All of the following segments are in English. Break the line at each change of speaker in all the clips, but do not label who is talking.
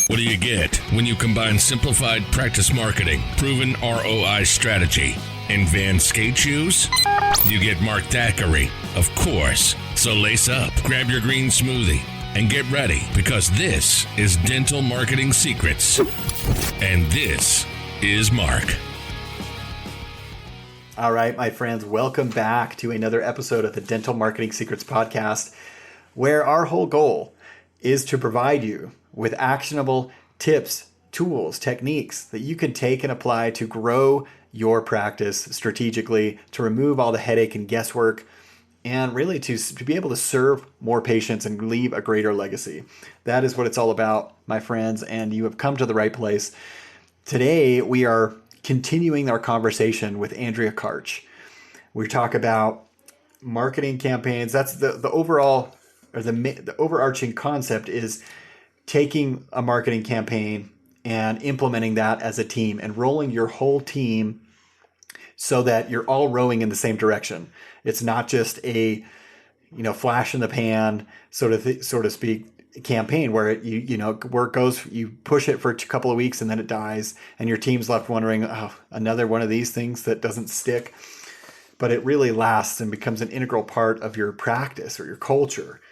What do you get when you combine simplified practice marketing, proven ROI strategy, and Van skate shoes? You get Mark Thackeray, of course. So lace up, grab your green smoothie, and get ready, because this is Dental Marketing Secrets. And this is Mark.
All right, my friends, welcome back to another episode of the Dental Marketing Secrets podcast, where our whole goal is to provide you with actionable tips, tools, techniques that you can take and apply to grow your practice strategically, to remove all the headache and guesswork, and really to be able to serve more patients and leave a greater legacy. That is what it's all about, my friends, and you have come to the right place. Today, we are continuing our conversation with Andrea Kartch. We talk about marketing campaigns. That's the overall, or the overarching concept is taking a marketing campaign and implementing that as a team, enrolling your whole team so that you're all rowing in the same direction. It's not just a, flash in the pan, so to speak, campaign where where it goes, you push it for a couple of weeks and then it dies, and your team's left wondering, oh, another one of these things that doesn't stick. But it really lasts and becomes an integral part of your practice or your culture.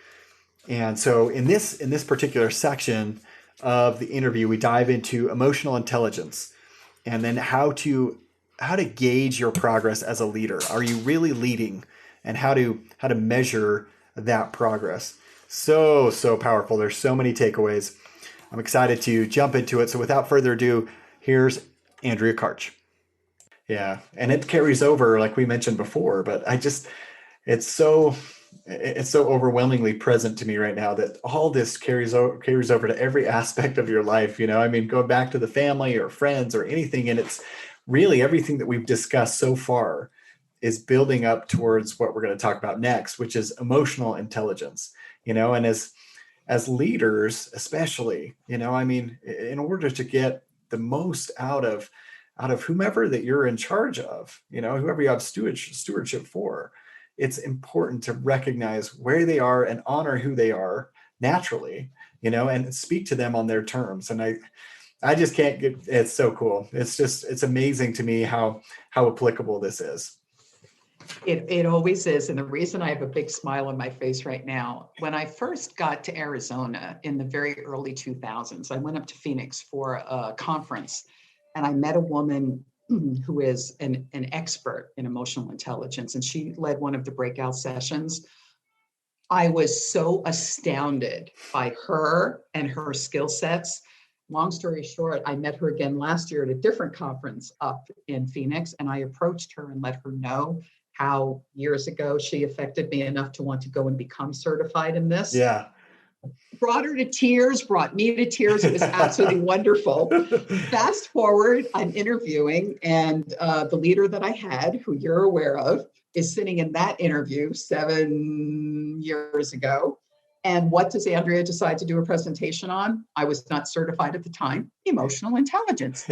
And so in this particular section of the interview, we dive into emotional intelligence and then how to gauge your progress as a leader. Are you really leading, and how to measure that progress? So powerful. There's so many takeaways. I'm excited to jump into it. So without further ado, here's Andrea Kartch. Yeah, and it carries over, like we mentioned before, but it's so overwhelmingly present to me right now that all this carries over to every aspect of your life. Going back to the family or friends or anything, and it's really everything that we've discussed so far is building up towards what we're going to talk about next, which is emotional intelligence. And as leaders, especially, in order to get the most out of whomever that you're in charge of, whoever you have stewardship for, it's important to recognize where they are and honor who they are naturally, and speak to them on their terms. And I just can't get, it's so cool. It's amazing to me how applicable this is.
It always is. And the reason I have a big smile on my face right now, when I first got to Arizona in the very early 2000s, I went up to Phoenix for a conference, and I met a woman who is an expert in emotional intelligence, and she led one of the breakout sessions. I was so astounded by her and her skill sets. Long story short, I met her again last year at a different conference up in Phoenix, and I approached her and let her know how years ago she affected me enough to want to go and become certified in this.
Yeah.
Brought her to tears, brought me to tears. It was absolutely wonderful. Fast forward, I'm interviewing, and the leader that I had, who you're aware of, is sitting in that interview 7 years ago. And what does Andrea decide to do a presentation on? I was not certified at the time, emotional intelligence.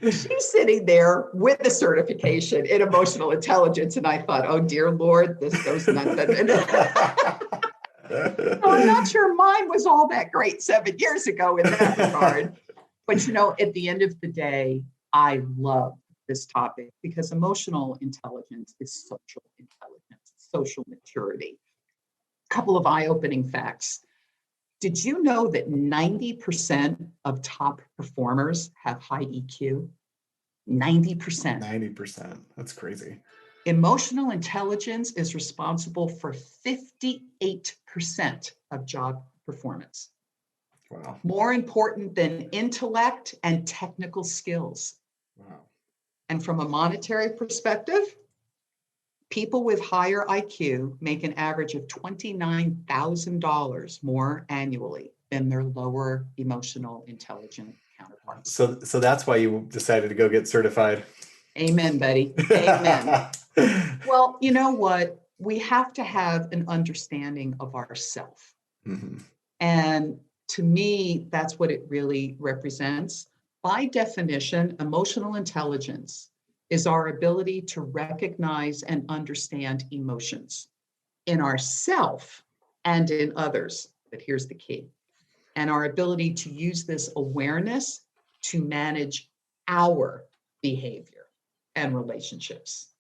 She's sitting there with the certification in emotional intelligence. And I thought, oh, dear Lord, this goes nothing. So I'm not sure mine was all that great 7 years ago in that regard. But, at the end of the day, I love this topic because emotional intelligence is social intelligence, social maturity. Couple of eye-opening facts. Did you know that 90% of top performers have high EQ? 90%.
90%. That's crazy.
Emotional intelligence is responsible for 58% of job performance.
Wow.
More important than intellect and technical skills.
Wow.
And from a monetary perspective, people with higher IQ make an average of $29,000 more annually than their lower emotional intelligent counterparts.
So that's why you decided to go get certified.
Amen, buddy. Amen. Well, you know what? We have to have an understanding of ourself.
Mm-hmm.
And to me, that's what it really represents. By definition, emotional intelligence is our ability to recognize and understand emotions in ourself and in others. But here's the key. and our ability to use this awareness to manage our behavior and relationships,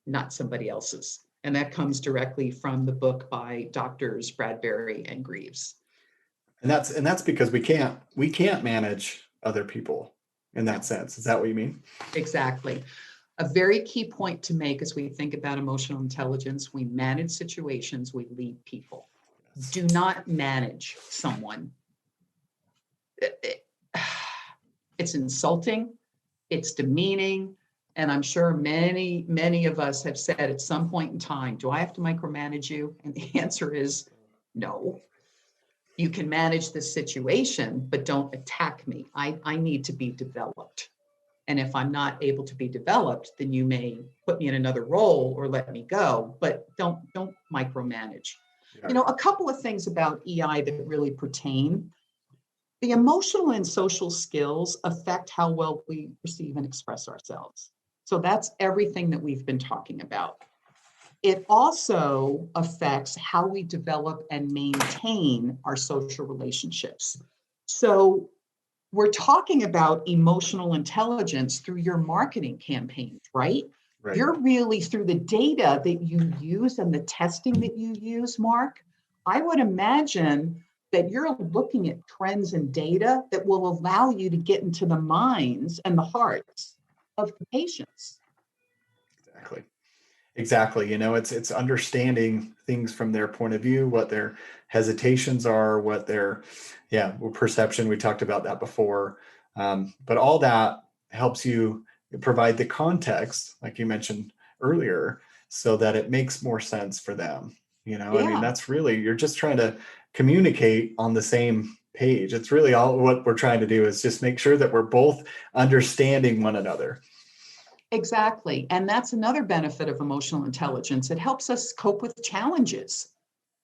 not somebody else's. And that comes directly from the book by Doctors Bradbury and Greaves.
And that's because we can't manage other people in that sense. Is that what you mean?
Exactly. A very key point to make as we think about emotional intelligence: we manage situations, we lead people.
Yes.
Do not manage someone. It's insulting, it's demeaning, and I'm sure many of us have said at some point in time, do I have to micromanage you? And the answer is no. You can manage the situation, but don't attack me. I need to be developed. And if I'm not able to be developed, then you may put me in another role or let me go, but don't micromanage.
Yeah.
You know, a couple of things about EI that really pertain. The emotional and social skills affect how well we perceive and express ourselves. So that's everything that we've been talking about. It also affects how we develop and maintain our social relationships. So we're talking about emotional intelligence through your marketing campaigns, right?
Right.
You're really, through the data that you use and the testing that you use, Mark, I would imagine that you're looking at trends and data that will allow you to get into the minds and the hearts of the patients.
Exactly. You know, it's understanding things from their point of view, what their hesitations are, what their, perception. We talked about that before. But all that helps you provide the context, like you mentioned earlier, so that it makes more sense for them. You know, I mean,
Yeah.
that's really, you're just trying to communicate on the same page. It's really all what we're trying to do is just make sure that we're both understanding one another.
Exactly. And that's another benefit of emotional intelligence. It helps us cope with challenges.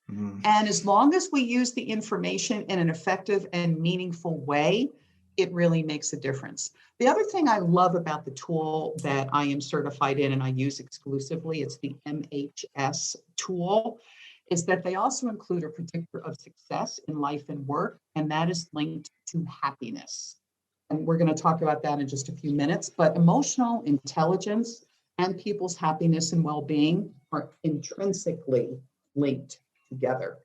Mm.
And as long as we use the information in an effective and meaningful way, it really makes a difference. The other thing I love about the tool that I am certified in and I use exclusively, it's the MHS tool, is that they also include a predictor of success in life and work, and that is linked to happiness. And we're going to talk about that in just a few minutes, but emotional intelligence and people's happiness and well-being are intrinsically linked together.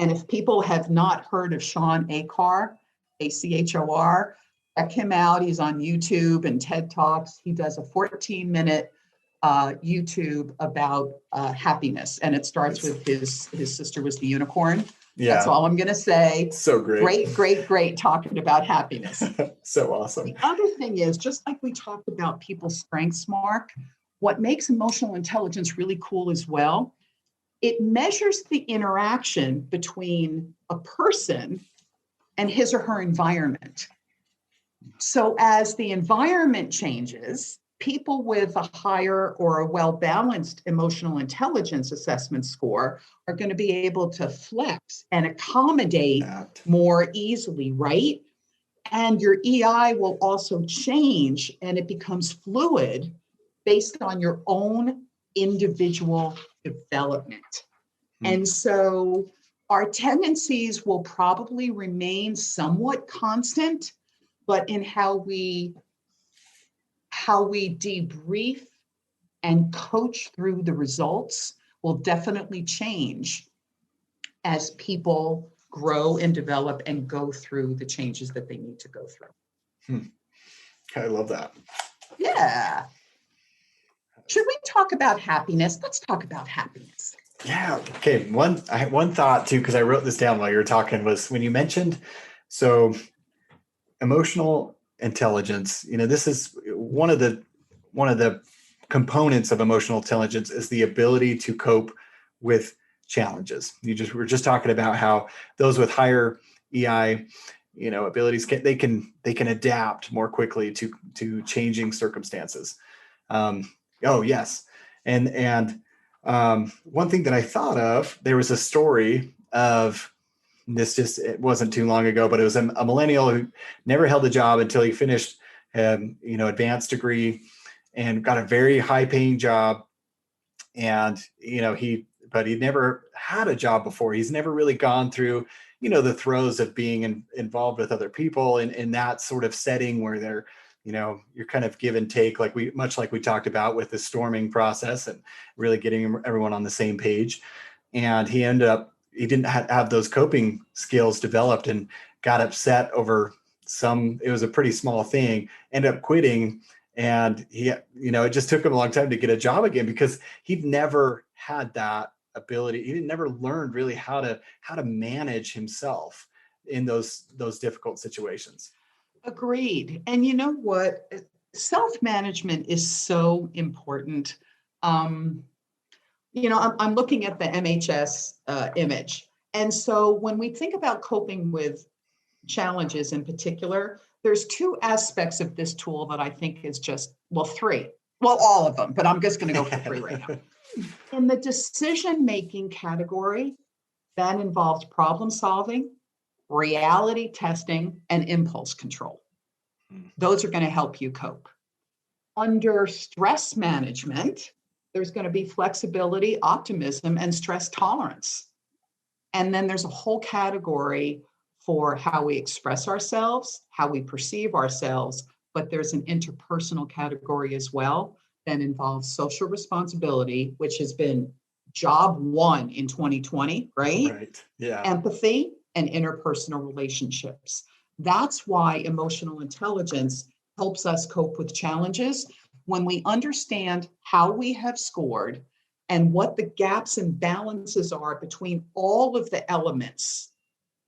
And if people have not heard of Sean Achor, Achor, check him out. He's on YouTube and TED Talks. He does a 14-minute YouTube about happiness, and it starts with his sister was the unicorn.
Yeah.
That's all I'm going to say.
So great.
Great talking about happiness.
So awesome.
The other thing is, just like we talked about people's strengths, Mark, what makes emotional intelligence really cool as well, it measures the interaction between a person and his or her environment. So as the environment changes, people with a higher or a well-balanced emotional intelligence assessment score are going to be able to flex and accommodate more easily, right? And your EI will also change, and it becomes fluid based on your own individual development. And so our tendencies will probably remain somewhat constant, but in how we debrief and coach through the results will definitely change as people grow and develop and go through the changes that they need to go through.
I love that.
Yeah. Should we talk about happiness? Let's talk about happiness.
Yeah. Okay. I had one thought too, because I wrote this down while you were talking, was when you mentioned, so emotional intelligence, you know, this is one of the components of emotional intelligence is the ability to cope with challenges. We're just talking about how those with higher EI, you know, abilities they can adapt more quickly to changing circumstances. Oh yes. And one thing that I thought of, there was a story of it wasn't too long ago, but it was a millennial who never held a job until he finished, advanced degree and got a very high paying job. And, but he never had a job before. He's never really gone through, the throes of being involved with other people in that sort of setting where they're, you're kind of give and take, much like we talked about with the storming process and really getting everyone on the same page. And he didn't have those coping skills developed and got upset over it was a pretty small thing, ended up quitting. And he, it just took him a long time to get a job again because he'd never had that ability. He never learned really how to manage himself in those difficult situations.
Agreed. And you know what? Self-management is so important. I'm looking at the MHS image. And so when we think about coping with challenges in particular, there's two aspects of this tool that I think is three. Well, all of them, but I'm just going to go for three right now. In the decision-making category, that involves problem solving, reality testing, and impulse control. Those are going to help you cope. Under stress management, there's going to be flexibility, optimism, and stress tolerance. And then there's a whole category for how we express ourselves, how we perceive ourselves, but there's an interpersonal category as well that involves social responsibility, which has been job one in 2020, right?
Right. Yeah.
Empathy and interpersonal relationships. That's why emotional intelligence helps us cope with challenges when we understand how we have scored and what the gaps and balances are between all of the elements,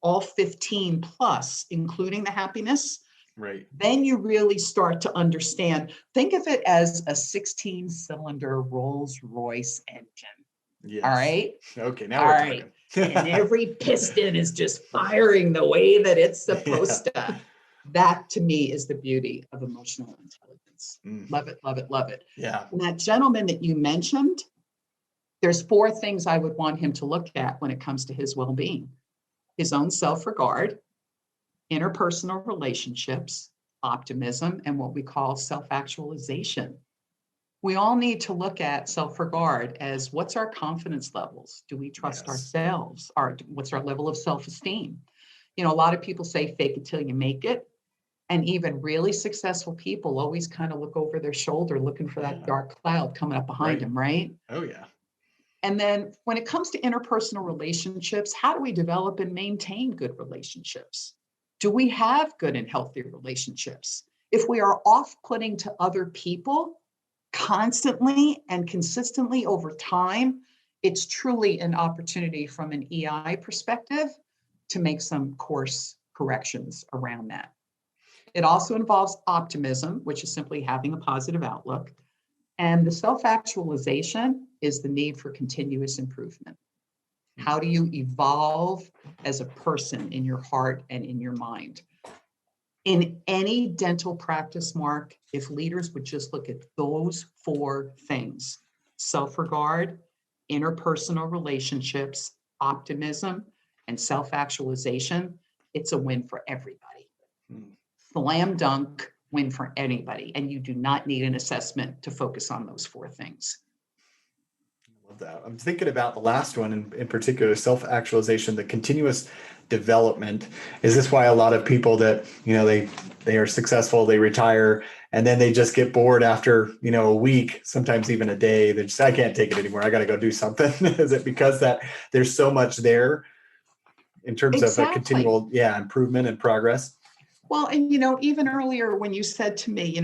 all 15 plus, including the happiness.
Right.
Then you really start to understand. Think of it as a 16-cylinder Rolls-Royce engine.
Yes.
All right.
Okay. Now we're talking.
And every piston is just firing the way that it's supposed to. That to me is the beauty of emotional intelligence. Love it, love it, love it.
Yeah.
And that gentleman that you mentioned, there's 4 things I would want him to look at when it comes to his well-being: his own self-regard, interpersonal relationships, optimism, and what we call self-actualization. We all need to look at self-regard as what's our confidence levels? Do we trust ourselves? What's our level of self-esteem? A lot of people say fake it till you make it. And even really successful people always kind of look over their shoulder looking for that dark cloud coming up behind them, right?
Oh, yeah.
And then when it comes to interpersonal relationships, how do we develop and maintain good relationships? Do we have good and healthy relationships? If we are off-putting to other people constantly and consistently over time, it's truly an opportunity from an EI perspective to make some course corrections around that. It also involves optimism, which is simply having a positive outlook. And the self-actualization is the need for continuous improvement. How do you evolve as a person in your heart and in your mind? In any dental practice, Mark, if leaders would just look at those 4 things: self-regard, interpersonal relationships, optimism, and self-actualization, it's a win for everybody. Slam dunk win for anybody. And you do not need an assessment to focus on those 4 things.
Love that. I'm thinking about the last one in particular, self-actualization, the continuous development. Is this why a lot of people that, they are successful, they retire, and then they just get bored after, a week, sometimes even a day? They just, I can't take it anymore. I got to go do something. Is it because that there's so much there in terms of a continual, improvement and progress?
Well, and even earlier when you said to me,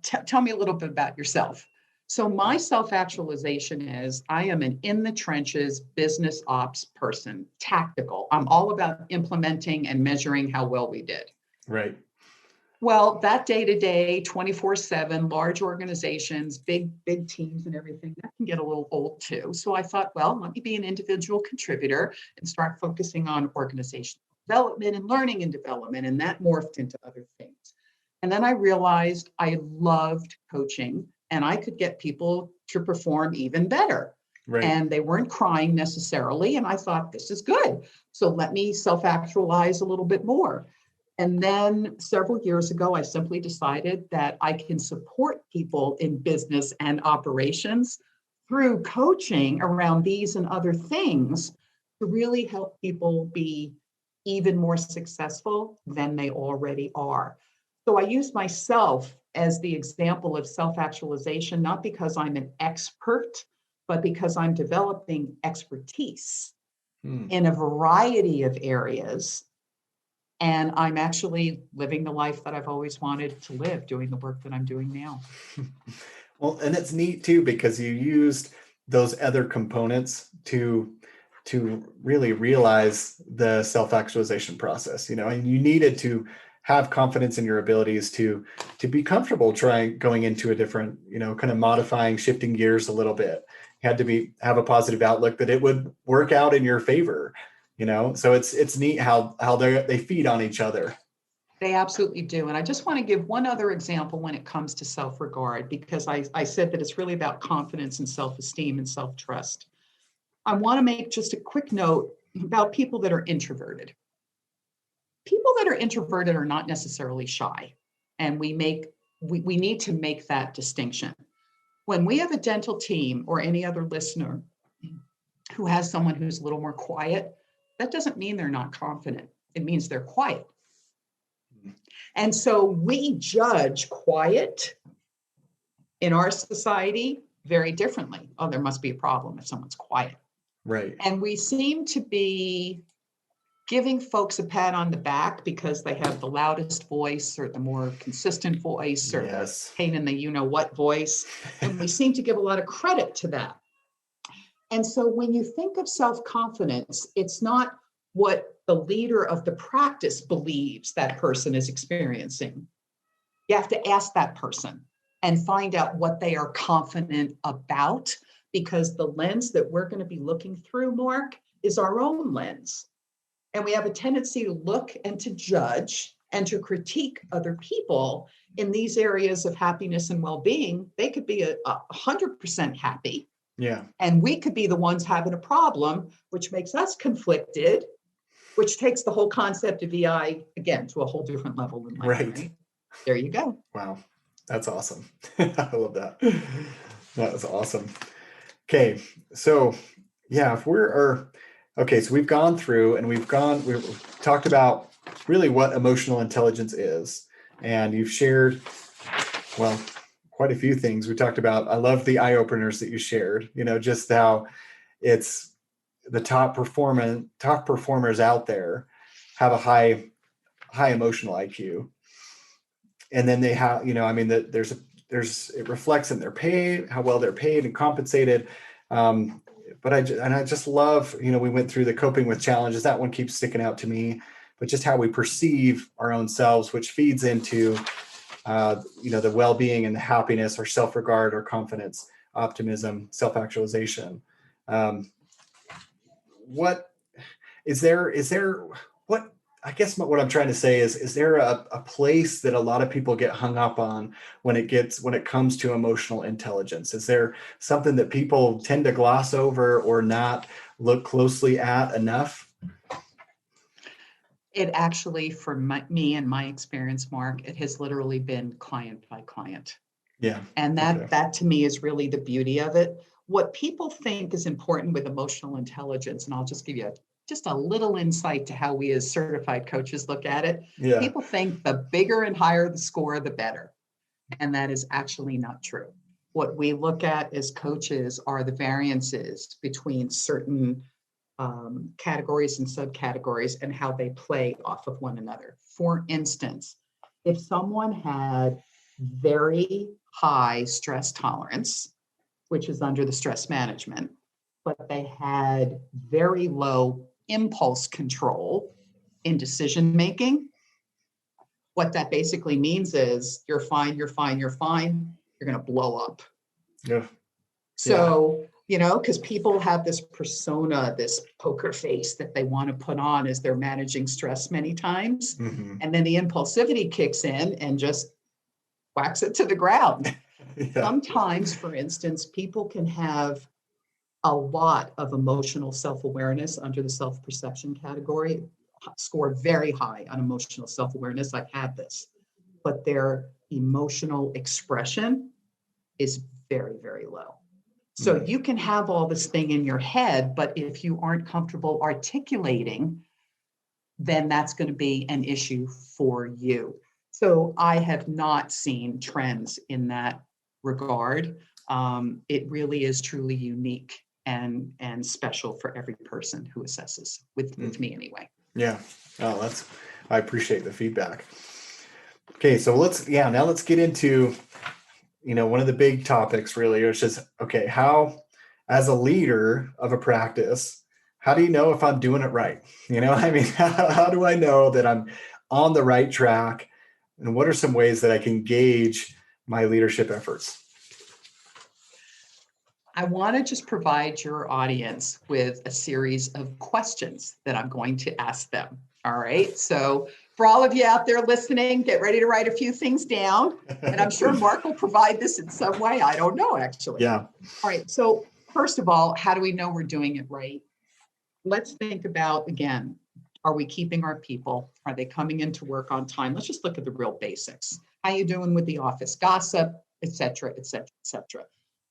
tell me a little bit about yourself. So my self-actualization is I am an in the trenches business ops person, tactical. I'm all about implementing and measuring how well we did.
Right.
Well, that day-to-day, 24/7, large organizations, big teams and everything, that can get a little old too. So I thought, well, let me be an individual contributor and start focusing on organizational development and learning and development. And that morphed into other things. And then I realized I loved coaching and I could get people to perform even better.
Right.
And they weren't crying necessarily. And I thought, this is good. So let me self-actualize a little bit more. And then several years ago, I simply decided that I can support people in business and operations through coaching around these and other things to really help people be even more successful than they already are. So I use myself as the example of self-actualization, not because I'm an expert, but because I'm developing expertise in a variety of areas. And I'm actually living the life that I've always wanted to live, doing the work that I'm doing now.
Well, and it's neat too, because you used those other components to really realize the self-actualization process, and you needed to have confidence in your abilities to be comfortable trying going into a different, kind of modifying, shifting gears a little bit. You had to have a positive outlook that it would work out in your favor, so it's neat how they feed on each other.
They absolutely do. And I just want to give one other example when it comes to self-regard, because I said that it's really about confidence and self-esteem and self-trust. I want to make just a quick note about people that are introverted. People that are introverted are not necessarily shy. And we need to make that distinction. When we have a dental team or any other listener who has someone who's a little more quiet, that doesn't mean they're not confident. It means they're quiet. And so we judge quiet in our society very differently. Oh, there must be a problem if someone's quiet.
Right.
And we seem to be giving folks a pat on the back because they have the loudest voice or the more consistent voice or
Yes.
the pain in the you-know-what voice. And we seem to give a lot of credit to that. And so when you think of self-confidence, it's not what the leader of the practice believes that person is experiencing. You have to ask that person and find out what they are confident about, because the lens that we're going to be looking through, Mark, is our own lens. And we have a tendency to look and to judge and to critique other people in these areas of happiness and well-being. They could be 100% happy.
Yeah.
And we could be the ones having a problem, which makes us conflicted, which takes the whole concept of EI, again, to a whole different level in life. Right? There you go.
Wow. That's awesome. I love that. That was awesome. Okay. So yeah, so we've gone through and we've talked about really what emotional intelligence is. And you've shared, well, quite a few things. We talked about, I love the eye openers that you shared, just how it's the top performers out there have a high emotional IQ. And then they have, it reflects in their pay, how well they're paid and compensated. But I just love, we went through the coping with challenges. That one keeps sticking out to me, but just how we perceive our own selves, which feeds into, the well-being and the happiness, our self-regard, our confidence, optimism, self-actualization. What I guess what I'm trying to say is there a place that a lot of people get hung up on when it comes to emotional intelligence? Is there something that people tend to gloss over or not look closely at enough?
It actually, for me and my experience, Mark, it has literally been client by client.
Yeah.
And that to me is really the beauty of it. What people think is important with emotional intelligence, and I'll just give you just a little insight to how we as certified coaches look at it.
Yeah.
People think the bigger and higher the score, the better. And that is actually not true. What we look at as coaches are the variances between certain categories and subcategories and how they play off of one another. For instance, if someone had very high stress tolerance, which is under the stress management, but they had very low impulse control in decision making, what that basically means is you're fine, you're going to blow up.
Yeah.
So, because people have this persona, this poker face that they want to put on as they're managing stress many times.
Mm-hmm.
And then the impulsivity kicks in and just whacks it to the ground. Yeah. Sometimes, for instance, people can have a lot of emotional self-awareness under the self-perception category, score very high on emotional self-awareness. I've had this, but their emotional expression is very, very low. So you can have all this thing in your head, but if you aren't comfortable articulating then that's going to be an issue for you. So I have not seen trends in that regard. It really is truly unique and special for every person who assesses with me anyway.
Yeah. Oh, I appreciate the feedback. Okay. So now let's get into, one of the big topics really, which is, okay, how, as a leader of a practice, how do you know if I'm doing it right? How do I know that I'm on the right track? And what are some ways that I can gauge my leadership efforts?
I want to just provide your audience with a series of questions that I'm going to ask them. All right. So for all of you out there listening, get ready to write a few things down. And I'm sure Mark will provide this in some way. I don't know, actually.
Yeah.
All right. So first of all, how do we know we're doing it right? Let's think about, again, are we keeping our people? Are they coming into work on time? Let's just look at the real basics. How you doing with the office gossip, et cetera, et cetera, et cetera.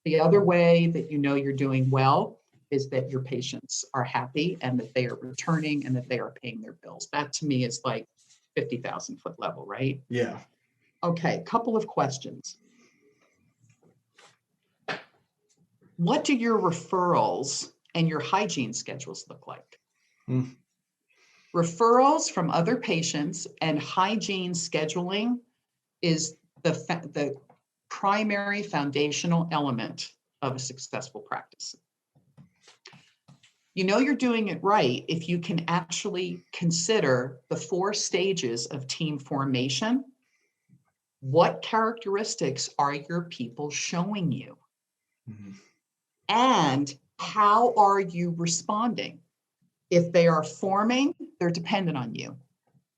The other way that you know you're doing well is that your patients are happy and that they are returning and that they are paying their bills. That to me is like 50,000 foot level, right?
Yeah.
Okay, couple of questions. What do your referrals and your hygiene schedules look like? Referrals from other patients and hygiene scheduling is the primary foundational element of a successful practice. You know you're doing it right if you can actually consider the 4 stages of team formation. What characteristics are your people showing you? Mm-hmm. And how are you responding? If they are forming, they're dependent on you.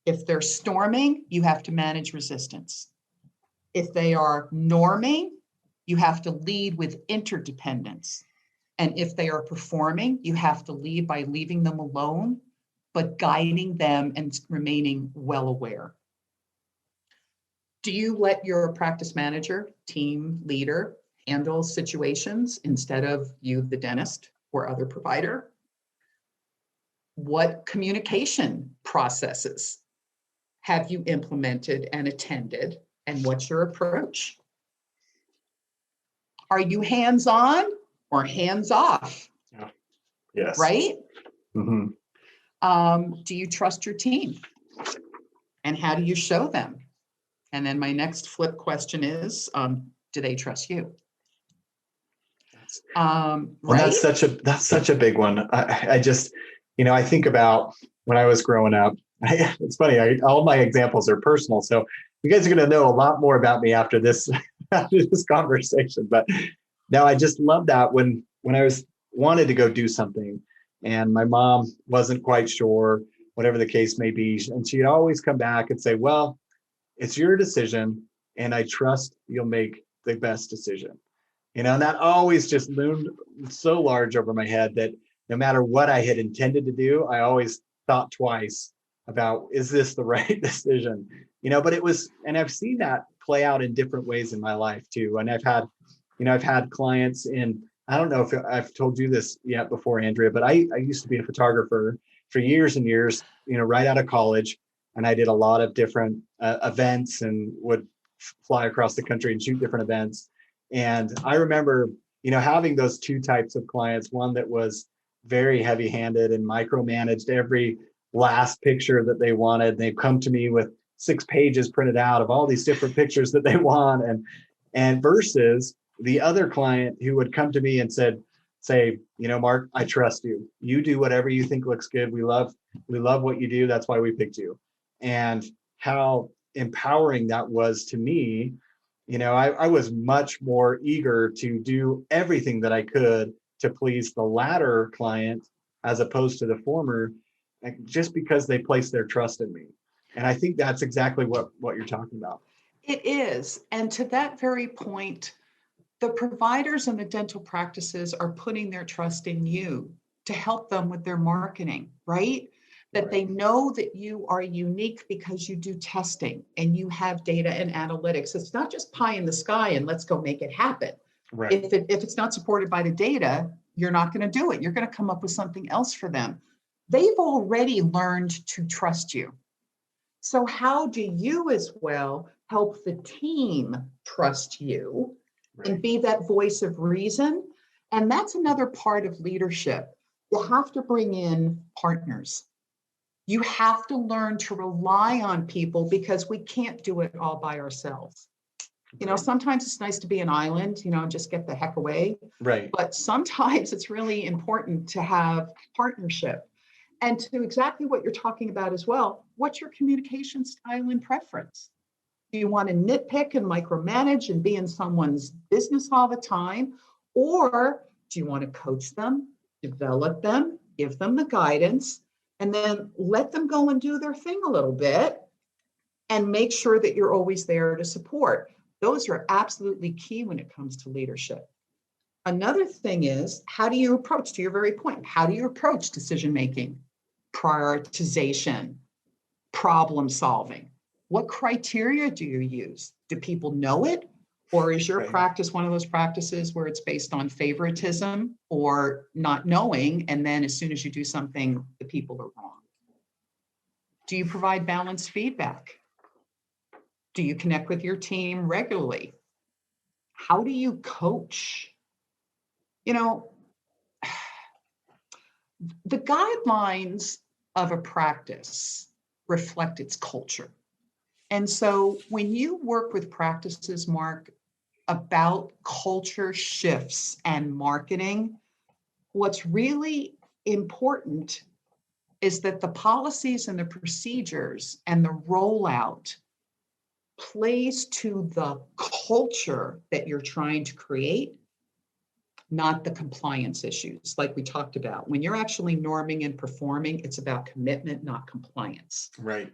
If they're storming, you have to manage resistance. If they are norming, you have to lead with interdependence. And if they are performing, you have to lead by leaving them alone, but guiding them and remaining well aware. Do you let your practice manager, team leader, handle situations instead of you, the dentist, or other provider? What communication processes have you implemented and attended, and what's your approach? Are you hands-on or hands-off?
Yeah. Yes.
Right?
Mm-hmm.
Do you trust your team? And how do you show them? And then my next flip question is, do they trust you?
Well,
right?
That's such a big one. I just, I think about when I was growing up. It's funny. All my examples are personal, so you guys are going to know a lot more about me after this conversation. But no, I just love that when I wanted to go do something, and my mom wasn't quite sure, whatever the case may be, and she'd always come back and say, "Well, it's your decision, and I trust you'll make the best decision." And that always just loomed so large over my head that no matter what I had intended to do, I always thought twice about, is this the right decision? But it was, and I've seen that play out in different ways in my life too. And I've had clients in, I don't know if I've told you this yet before, Andrea, but I used to be a photographer for years and years, right out of college. And I did a lot of different events and would fly across the country and shoot different events. And I remember, having those 2 types of clients, one that was very heavy-handed and micromanaged every last picture that they wanted. They've come to me with 6 pages printed out of all these different pictures that they want. And versus the other client who would come to me and say, Mark, I trust you. You do whatever you think looks good. We love what you do. That's why we picked you. And how empowering that was to me. I was much more eager to do everything that I could to please the latter client as opposed to the former, just because they placed their trust in me. And I think that's exactly what you're talking about.
It is. And to that very point, the providers and the dental practices are putting their trust in you to help them with their marketing, right? That they know that you are unique because you do testing and you have data and analytics. It's not just pie in the sky and let's go make it happen.
Right.
If it's not supported by the data, you're not going to do it. You're going to come up with something else for them. they've already learned to trust you. So how do you as well help the team trust you and be that voice of reason? And that's another part of leadership. You have to bring in partners. You have to learn to rely on people because we can't do it all by ourselves. Sometimes it's nice to be an island, and just get the heck away.
Right.
But sometimes it's really important to have partnership. And to exactly what you're talking about as well, what's your communication style and preference? Do you want to nitpick and micromanage and be in someone's business all the time? Or do you want to coach them, develop them, give them the guidance, and then let them go and do their thing a little bit and make sure that you're always there to support? Those are absolutely key when it comes to leadership. Another thing is, how do you approach, to your very point, how do you approach decision-making, prioritization, problem solving? What criteria do you use? Do people know it? Or is your practice one of those practices where it's based on favoritism or not knowing, and then as soon as you do something, the people are wrong? Do you provide balanced feedback? Do you connect with your team regularly? How do you coach? The guidelines of a practice reflect its culture. And so when you work with practices, Mark, about culture shifts and marketing, what's really important is that the policies and the procedures and the rollout plays to the culture that you're trying to create, not the compliance issues like we talked about. When you're actually norming and performing, it's about commitment, not compliance.
Right.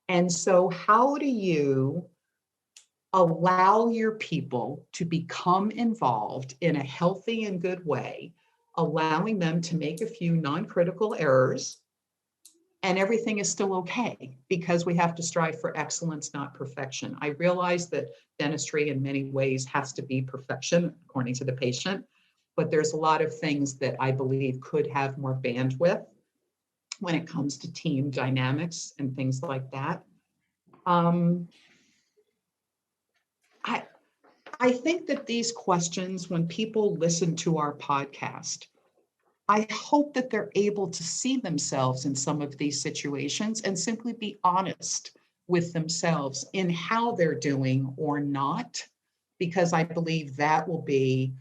And so how do you allow your people to become involved in a healthy and good way, allowing them to make a few non-critical errors, and everything is still okay because we have to strive for excellence, not perfection. I realize that dentistry in many ways has to be perfection according to the patient, but there's a lot of things that I believe could have more bandwidth when it comes to team dynamics and things like that. I think that these questions, when people listen to our podcast, I hope that they're able to see themselves in some of these situations and simply be honest with themselves in how they're doing or not, because I believe that will be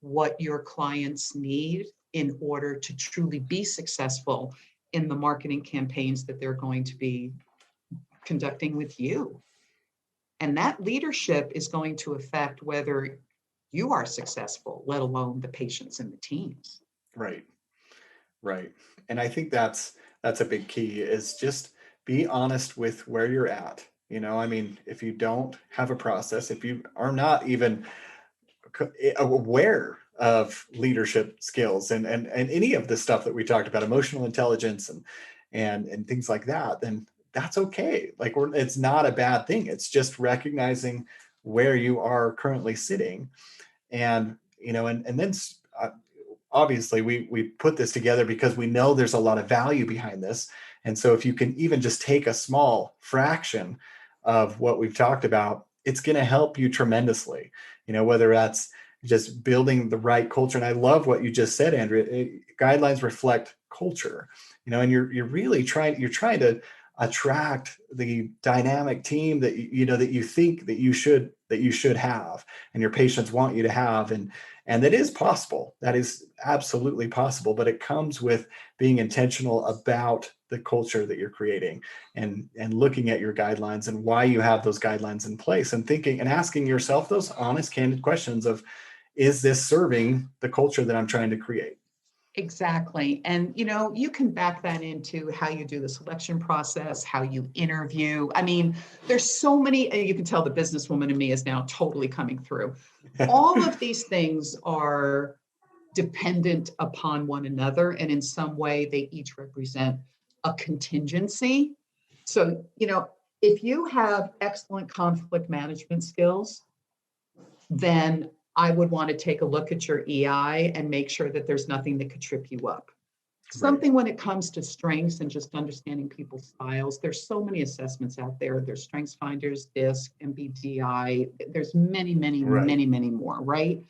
what your clients need in order to truly be successful in the marketing campaigns that they're going to be conducting with you. And that leadership is going to affect whether you are successful, let alone the patients and the teams.
Right. Right. And I think that's a big key, is just be honest with where you're at. If you don't have a process, if you are not even aware of leadership skills and any of the stuff that we talked about, emotional intelligence and things like that, then that's okay. It's not a bad thing. It's just recognizing where you are currently sitting. And then obviously we put this together because we know there's a lot of value behind this. And so if you can even just take a small fraction of what we've talked about, it's going to help you tremendously, whether that's just building the right culture. And I love what you just said, Andrea. Guidelines reflect culture, and you're really trying to attract the dynamic team that that you think that you should have, and your patients want you to have. And that is possible. That is absolutely possible, but it comes with being intentional about the culture that you're creating and looking at your guidelines and why you have those guidelines in place, and thinking and asking yourself those honest, candid questions of, is this serving the culture that I'm trying to create?
Exactly. And, you can back that into how you do the selection process, how you interview. I mean, there's so many, you can tell the businesswoman in me is now totally coming through. All of these things are dependent upon one another, and in some way they each represent a contingency. So, if you have excellent conflict management skills, then I would want to take a look at your EI and make sure that there's nothing that could trip you up. Something when it comes to strengths and just understanding people's styles. There's so many assessments out there. There's Strengths Finders, DISC, MBTI. There's many, many, many, many more, right?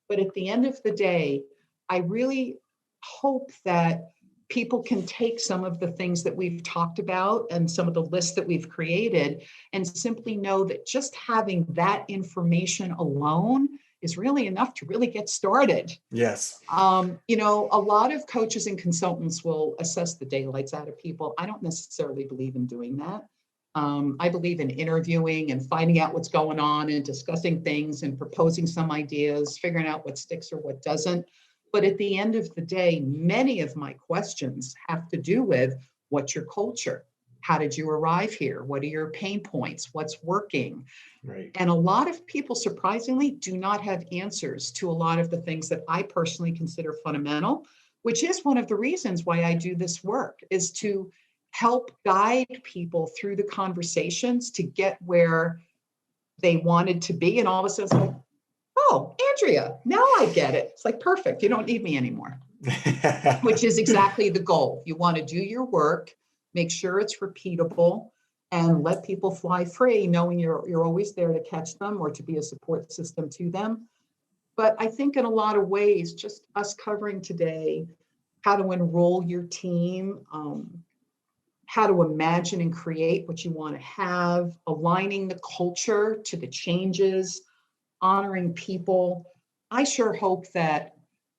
But at the end of the day, I really hope that people can take some of the things that we've talked about and some of the lists that we've created and simply know that just having that information alone is really enough to really get started.
Yes.
You know, a lot of coaches and consultants will assess the daylights out of people. I don't necessarily believe in doing that. I believe in interviewing and finding out what's going on and discussing things and proposing some ideas, figuring out what sticks or what doesn't. But at the end of the day, many of my questions have to do with what's your culture? How did you arrive here? What are your pain points? What's working?
Right.
And a lot of people, surprisingly, do not have answers to a lot of the things that I personally consider fundamental, which is one of the reasons why I do this work, is to help guide people through the conversations to get where they wanted to be. And all of a sudden, it's like, oh, Andrea, now I get it. It's like, perfect. You don't need me anymore, which is exactly the goal. You want to do your work, make sure it's repeatable, and let people fly free, knowing you're always there to catch them or to be a support system to them. But I think in a lot of ways, just us covering today how to enroll your team, how to imagine and create what you want to have, aligning the culture to the changes, honoring people. I sure hope that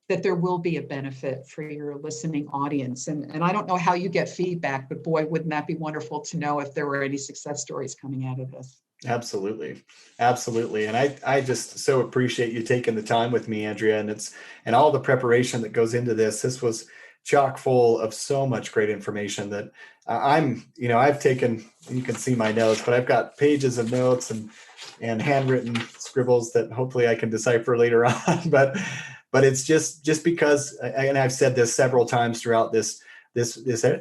there will be a benefit for your listening audience. And I don't know how you get feedback, but boy, wouldn't that be wonderful to know if there were any success stories coming out of this.
Absolutely. Absolutely. And I just so appreciate you taking the time with me, Andrea, and all the preparation that goes into this. This was chock full of so much great information that I've taken, you can see my notes, but I've got pages of notes and handwritten scribbles that hopefully I can decipher later on. But it's just because, and I've said this several times throughout this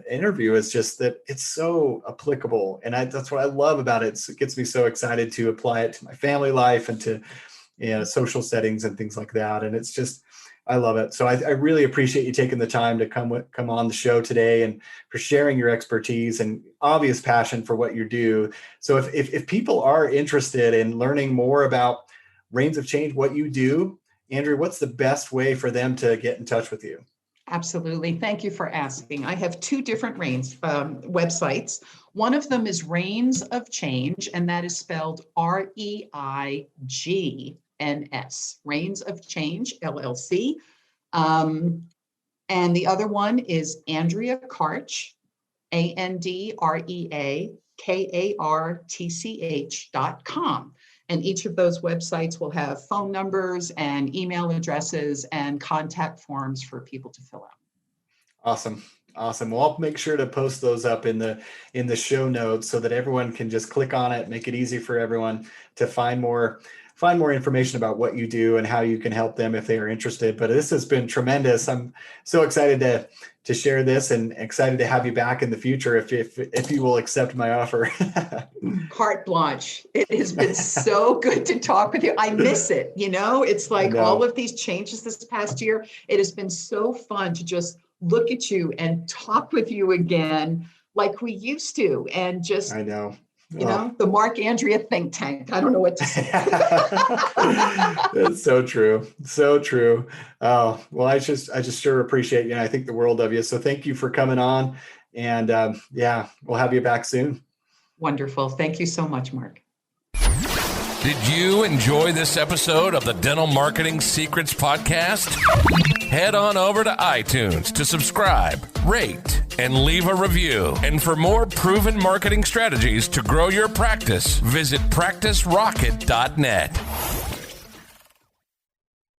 interview, is just that it's so applicable. And that's what I love about it. It gets me so excited to apply it to my family life and to social settings and things like that. And it's just, I love it. So I really appreciate you taking the time to come on the show today and for sharing your expertise and obvious passion for what you do. So if people are interested in learning more about Reigns of Change, what you do, Andrea, what's the best way for them to get in touch with you?
Absolutely. Thank you for asking. I have two different Reigns websites. One of them is Reigns of Change, and that is spelled REIGNS, Reigns of Change, LLC. And the other one is Andrea Kartch, AndreaKartch.com. And each of those websites will have phone numbers and email addresses and contact forms for people to fill out.
Awesome. Well, I'll make sure to post those up in the show notes so that everyone can just click on it, make it easy for everyone to find more information about what you do and how you can help them if they are interested. But this has been tremendous. I'm so excited to share this and excited to have you back in the future if you will accept my offer.
Carte blanche. It has been so good to talk with you. I miss it. It's like all of these changes this past year. It has been so fun to just look at you and talk with you again like we used to. And just,
I know.
The Mark Andrea think tank. I don't know what to say.
That's so true. So true. Oh, well, I just sure appreciate you. And I think the world of you. So thank you for coming on. And we'll have you back soon.
Wonderful. Thank you so much, Mark.
Did you enjoy this episode of the Dental Marketing Secrets Podcast? Head on over to iTunes to subscribe, rate, and leave a review. And for more proven marketing strategies to grow your practice, visit practicerocket.net.